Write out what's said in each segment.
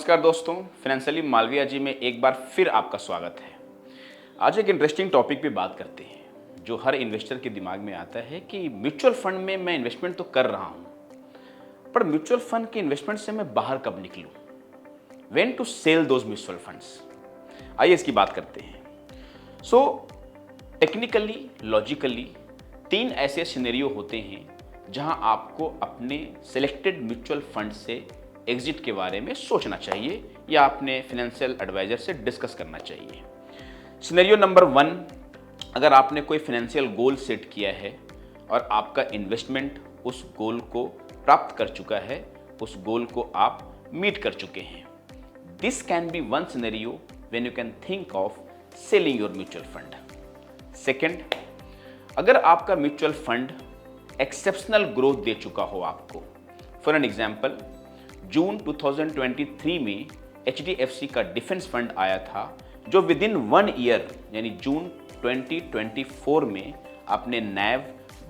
नमस्कार दोस्तों, फाइनेंशियली मालविया जी में एक बार फिर आपका स्वागत है। आज एक इंटरेस्टिंग टॉपिक पे बात करते हैं जो हर इन्वेस्टर के दिमाग में आता है कि म्यूचुअल फंड में मैं इन्वेस्टमेंट तो कर रहा हूँ, पर म्यूचुअल फंड के इन्वेस्टमेंट से मैं बाहर कब निकलूँ? When to sell those mutual funds? आइए इसकी बात करते हैं। टेक्निकली, लॉजिकली 3 ऐसे सिनेरियो होते हैं जहां आपको अपने सिलेक्टेड म्यूचुअल फंड से एग्जिट के बारे में सोचना चाहिए या अपने फाइनेंशियल एडवाइजर से डिस्कस करना चाहिए। सिनेरियो नंबर 1, अगर आपने कोई फाइनेंशियल गोल सेट किया है और आपका इन्वेस्टमेंट उस गोल को प्राप्त कर चुका है, उस गोल को आप मीट कर चुके हैं, this can be one scenario when you can think of selling your mutual fund. Second, अगर आपका म्यूचुअल फंड एक्सेप्शनल ग्रोथ दे चुका हो आपको, फॉर एन एग्जाम्पल जून 2023 में HDFC का डिफेंस फंड आया था जो विद इन 1 ईयर यानी जून 2024 में अपने नैव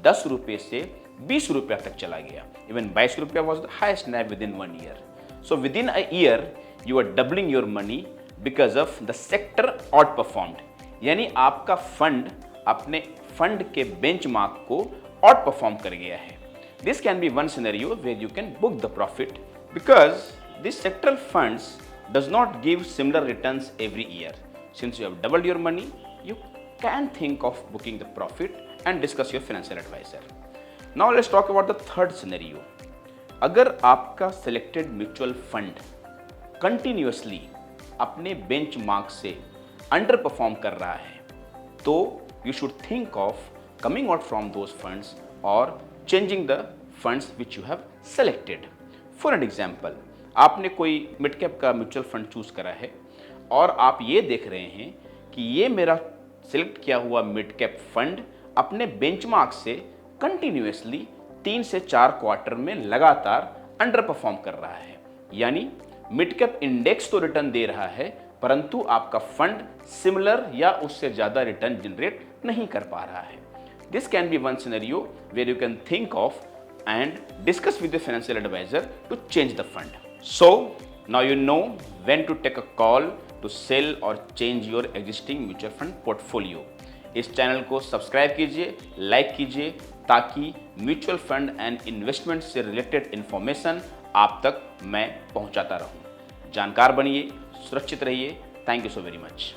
10 रुपये से 20 रुपये तक चला गया। इवन 22 रुपया was the highest NAV within 1 year. So within a year you are doubling your money because of the sector outperformed, यानी आपका फंड अपने फंड के बेंचमार्क को आउट परफॉर्म कर गया है। This can be one scenario where you can book the profit because these sectoral funds does not give similar returns every year. Since you have doubled your money, you can think of booking the profit and discuss your financial advisor. Now let's talk about the third scenario. अगर आपका selected mutual fund continuously अपने benchmark से underperform कर रहा है, तो you should think of coming out from those funds or changing the funds which you have selected. For an example, आपने कोई मिड कैप का म्यूचुअल फंड चूज करा है और आप ये देख रहे हैं कि ये मेरा सिलेक्ट किया हुआ मिड कैप फंड अपने बेंचमार्क से कंटिन्यूअसली 3 से 4 क्वार्टर में लगातार अंडर परफॉर्म कर रहा है, यानी मिड कैप इंडेक्स तो रिटर्न दे रहा है परंतु आपका फंड सिमिलर या उससे ज़्यादा रिटर्न जनरेट नहीं कर पा रहा है। This can be one scenario where you can think of and discuss with the financial advisor to change the fund. So now you know when to take a call to sell or change your existing mutual fund portfolio. इस channel को subscribe कीजिए, like कीजिए ताकि mutual fund and investment से related information आप तक मैं पहुंचाता रहूं। जानकार बनिए, सुरक्षित रहिए। Thank you so very much.